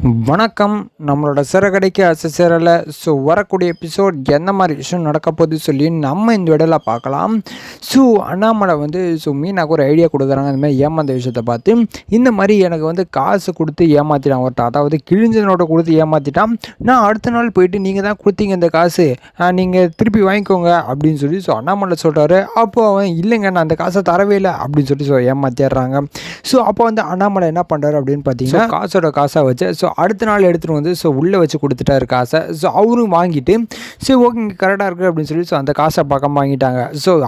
வணக்கம். நம்மளோட சிறகடைக்கு அசைச்சரில் வரக்கூடிய எபிசோட் எந்த மாதிரி விஷயம் நடக்க போகுது சொல்லி நம்ம இந்த விடல பார்க்கலாம். அண்ணாமலை மீனாக்கு ஒரு ஐடியா கொடுக்குறாங்க. இந்த மாதிரி ஏமாந்த விஷயத்தை பார்த்து, இந்த மாதிரி எனக்கு காசு கொடுத்து ஏமாற்றிட்டான் ஒருத்தன், அதாவது கிழிஞ்ச நோட்டை கொடுத்து ஏமாற்றிட்டான். நான் அடுத்த நாள் போயிட்டு நீங்கள் தான் கொடுத்தீங்க இந்த காசு, நீங்கள் திருப்பி வாங்கிக்கோங்க அப்படின்னு சொல்லி அண்ணாமலை சொல்கிறாரு. அப்போ அவன் இல்லைங்க, நான் அந்த காசை தரவே இல்லை அப்படின்னு சொல்லி ஏமாற்றிடுறாங்க. அப்போ அண்ணாமலை என்ன பண்ணுறாரு அப்படின்னு பார்த்தீங்கன்னா, காசோட காசாக வச்சு அடுத்த நாள் எடுத்துகிட்டு வந்து உள்ளே வச்சு கொடுத்துட்டாரு காசை. அவரும் வாங்கிட்டு ஓகேங்க கரெக்டாக இருக்குது அப்படின்னு சொல்லி அந்த காசை பக்கம் வாங்கிட்டாங்க.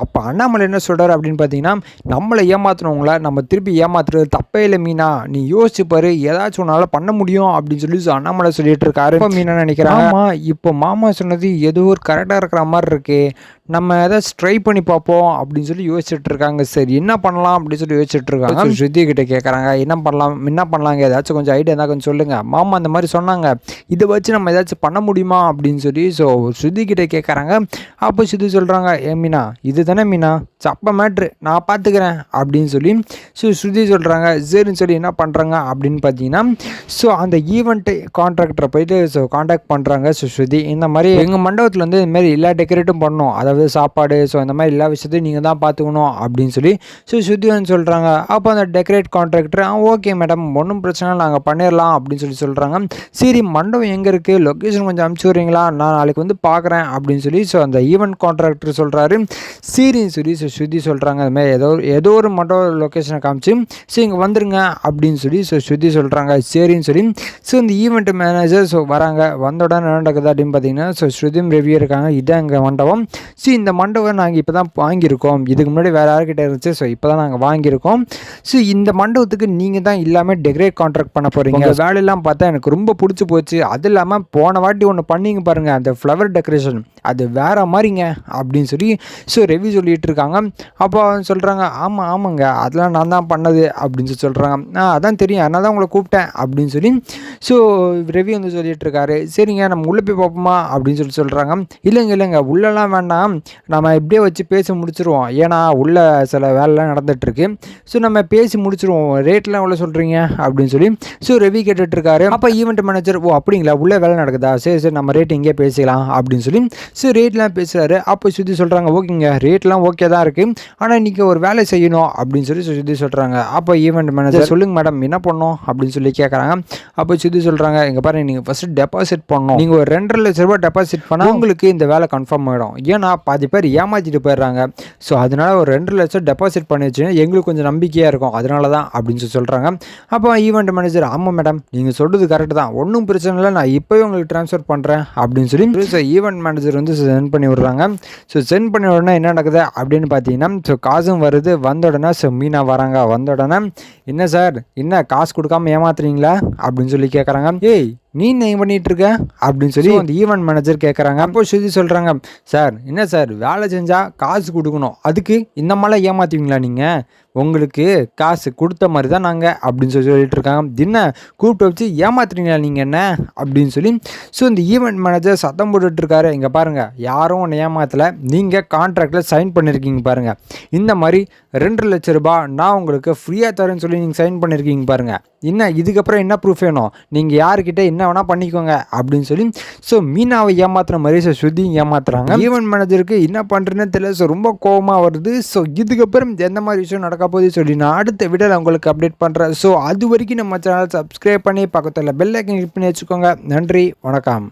அப்போ அண்ணாமலை என்ன சொல்கிறார் அப்படின்னு பார்த்தீங்கன்னா, நம்மளை ஏமாத்துனவங்கள நம்ம திருப்பி ஏமாத்துறது தப்பே இல்லை மீனா, நீ யோசிச்சு பாரு, ஏதாச்சும் ஒன்றால் பண்ண முடியும் அப்படின்னு சொல்லி அண்ணாமலை சொல்லிட்டு இருக்காரு. இப்போ மீனா நினைக்கிறான், ஆமாம் இப்போ மாமா சொன்னது ஏதோ ஒரு கரெக்டாக இருக்கிற மாதிரி இருக்கு, நம்ம ஏதாச்சும் ட்ரை பண்ணி பார்ப்போம் அப்படின்னு சொல்லி யோசிச்சுட்டு இருக்காங்க. சரி என்ன பண்ணலாம் அப்படின்னு சொல்லி யோசிச்சுட்டு இருக்காங்க. ஸ்ருதி கிட்ட கேட்குறாங்க, என்ன பண்ணலாங்க, ஏதாச்சும் கொஞ்சம் ஐடியா இருந்தால் கொஞ்சம் சொல்லுங்கள், மாமா அந்த மாதிரி சொன்னாங்க, இதை வச்சு நம்ம ஏதாச்சும் பண்ண முடியுமா அப்படின்னு சொல்லி ஸ்ருதி கிட்ட கேட்குறாங்க. அப்போ ஸ்ருதி சொல்கிறாங்க, மீனா இது தானே மீனா, சப்ப மேட்ரு, நான் பார்த்துக்கிறேன் அப்படின்னு சொல்லி ஸ்ருதி சொல்கிறாங்க. சரின்னு சொல்லி என்ன பண்ணுறாங்க அப்படின்னு பார்த்தீங்கன்னா, அந்த ஈவெண்ட் கான்ட்ராக்டரை போயிட்டு கான்டாக்ட் பண்ணுறாங்க ஸ்ருதி. இந்த மாதிரி எங்கள் மண்டபத்தில் இந்த மாதிரி எல்லா டெக்கரேட்டும் பண்ணணும், அதாவது சாப்பாடு இந்த மாதிரி எல்லா விஷயத்தையும் நீங்கள் தான் பார்த்துக்கணும் அப்படின்னு சொல்லி ஸ்ருதி சொல்கிறாங்க. அப்போ அந்த டெக்கரேட் கான்ட்ராக்டர் ஓகே மேடம் ஒன்றும் பிரச்சனை நாங்கள் பண்ணிடலாம் அப்படின்னு சொல்லி சொல்கிறாங்க. சரி மண்டபம் எங்கே இருக்குது, லொக்கேஷன் கொஞ்சம் அனுப்பிச்சி விட்றீங்களா, நான் நாளைக்கு பார்க்குறேன் அப்படின்னு சொல்லி அந்த ஈவெண்ட் கான்ட்ராக்டர் சொல்கிறாரு. சரின்னு சொல்லி ஸ்ருதி சொல்கிறாங்க. அது மாதிரி ஏதோ ஒரு மண்டபம் லொக்கேஷனை காமிச்சு இங்கே வந்துருங்க அப்படின்னு சொல்லி ஸ்ருதி சொல்கிறாங்க. சரின்னு சொல்லி இந்த ஈவெண்ட் மேனேஜர் வராங்க. வந்த உடனே என்ன நடக்குது அப்படின்னு பார்த்தீங்கன்னா, ஸ்ருதியும் ரெவியூ இருக்காங்க. இதான் எங்கள் மண்டபம், இந்த மண்டபம் நாங்கள் இப்போ தான் வாங்கியிருக்கோம், இதுக்கு முன்னாடி வேறு யார்கிட்ட இருந்துச்சு, இப்போ தான் நாங்கள் வாங்கியிருக்கோம். இந்த மண்டபத்துக்கு நீங்கள் தான் இல்லாமல் டெக்கரேட் கான்ட்ராக்ட் பண்ண போகிறீங்க, வேலையெல்லாம் பார்த்தா எனக்கு ரொம்ப பிடிச்சி போச்சு, அது இல்லாமல் போன வாட்டி ஒன்று பண்ணிங்க பாருங்கள், அந்த ஃப்ளவர் டெக்கரேஷன் அது வேறு மாதிரிங்க அப்படின்னு சொல்லி ரெவி சொல்லிகிட்டு இருக்காங்க. அப்போ சொல்கிறாங்க, ஆமாங்க அதெல்லாம் நான் தான் பண்ணது அப்படின்னு சொல்கிறாங்க. அதான் தெரியும், அதனால தான் உங்களை கூப்பிட்டேன் அப்படின்னு சொல்லி ரெவி சொல்லிகிட்டு இருக்காரு. சரிங்க நம்ம உள்ளே போய் பார்ப்போமா அப்படின்னு சொல்கிறாங்க. இல்லைங்க உள்ளெல்லாம் வேண்டாம், நம்ம இப்படியே வச்சு பேசி முடிச்சிருவோம், ஏன்னா உள்ள சில வேலைலாம் நடந்துகிட்ருக்கு, நம்ம பேசி முடிச்சிருவோம், ரேட்லாம் எவ்வளோ சொல்கிறீங்க அப்படின்னு சொல்லி ரெவி கேட்டுட்ருக்காரு. அப்போ ஈவெண்ட் மேனேஜர் அப்படிங்களா உள்ளே வேலை நடக்குதா, சரி நம்ம ரேட் இங்கே பேசிக்கலாம் அப்படின்னு சொல்லி ரேட்லாம் பேசுகிறாரு. அப்போ சுற்றி சொல்கிறாங்க, ஓகேங்க ரேட்லாம் ஓகே தான் இருக்குது, ஆனால் நீங்கள் ஒரு வேலை செய்யணும் அப்படின்னு சொல்லி சுற்றி சொல்கிறாங்க. அப்போ ஈவெண்ட் மேனேஜர் சொல்லுங்கள் மேடம் என்ன பண்ணணும் அப்படின்னு சொல்லி கேட்குறாங்க. அப்போ சுற்றி சொல்கிறாங்க, இங்கே பாருங்கள் நீங்கள் ஃபஸ்ட்டு டெபாசிட் பண்ணணும், நீங்கள் ஒரு 2.5 லட்ச ரூபா டெபாசிட் பண்ணால் உங்களுக்கு இந்த வேலை கன்ஃபார்ம் ஆகிடும், ஏன்னா பாதி பேர் ஏமாற்றிட்டு போயிடுறாங்க, அதனால ஒரு 2 லட்சம் டெபாசிட் பண்ணி வச்சுன்னா எங்களுக்கு கொஞ்சம் நம்பிக்கையாக இருக்கும், அதனால தான் அப்படின்னு சொல்கிறாங்க. அப்போ ஈவெண்ட் மேனேஜர் ஆமாம் மேடம் நீங்கள் சொல்கிறது கரெக்டு தான், ஒன்றும் பிரச்சனை இல்லை, நான் இப்போவே உங்களுக்கு ட்ரான்ஸ்ஃபர் பண்ணுறேன் அப்படின்னு சொல்லி ஈவெண்ட் மேனேஜர் சென்ட் பண்ணி விடுறாங்க. சென்ட் பண்ணி உடனே என்ன நடக்குது அப்படின்னு பார்த்தீங்கன்னா, காசும் வருது. வந்த உடனே மீனா வராங்க. வந்த உடனே என்ன சார் என்ன காசு கொடுக்காம ஏமாத்துறீங்களா அப்படின்னு சொல்லி கேட்குறாங்க. ஏய் நீ என்ன பண்ணிட்டு இருக்க அப்படின்னு சொல்லி அந்த ஈவெண்ட் மேனேஜர் கேட்குறாங்க. அப்போ ஸ்ருதி சொல்கிறாங்க, சார் என்ன சார் வேலை செஞ்சால் காசு கொடுக்கணும், அதுக்கு இந்த மாதிரிலாம் ஏமாற்றுவீங்களா நீங்கள், உங்களுக்கு காசு கொடுத்த மாதிரி தான் நாங்கள் அப்படின்னு சொல்லிட்டு இருக்காங்க. என்ன கூப்பிட்டு வச்சு ஏமாத்துறீங்களா நீங்கள் என்ன அப்படின்னு சொல்லி இந்த ஈவெண்ட் மேனேஜர் சத்தம் போட்டுட்ருக்காரு. இங்கே பாருங்கள் யாரும் ஒன்று ஏமாற்றலை, நீங்கள் கான்ட்ராக்டில் சைன் பண்ணியிருக்கீங்க பாருங்கள், இந்த மாதிரி 2 லட்ச ரூபாய் நான் உங்களுக்கு ஃப்ரீயாக தரேன்னு சொல்லி நீங்கள் சைன் பண்ணியிருக்கீங்க பாருங்கள், என்ன இதுக்கப்புறம் என்ன ப்ரூஃப் வேணும், நீங்கள் யாருக்கிட்ட என்ன வேணால் பண்ணிக்கோங்க அப்படின்னு சொல்லி மீனாவை ஏமாத்துற மாதிரி ஸ்ருதியும் ஏமாத்துறாங்க. ஈவெண்ட் மேனேஜருக்கு என்ன பண்ணுறேன்னு தெரியல, ரொம்ப கோபமாக வருது. இதுக்கப்புறம் எந்த மாதிரி விஷயம் நடக்க போகுது சொல்லி நான் அடுத்த வீடியோவில் உங்களுக்கு அப்டேட் பண்ணுறேன். அது வரைக்கும் நம்ம சேனல் சப்ஸ்கிரைப் பண்ணி பக்கத்தில் பெல் ஐக்கன் கிளிக் பண்ணி வச்சுக்கோங்க. நன்றி, வணக்கம்.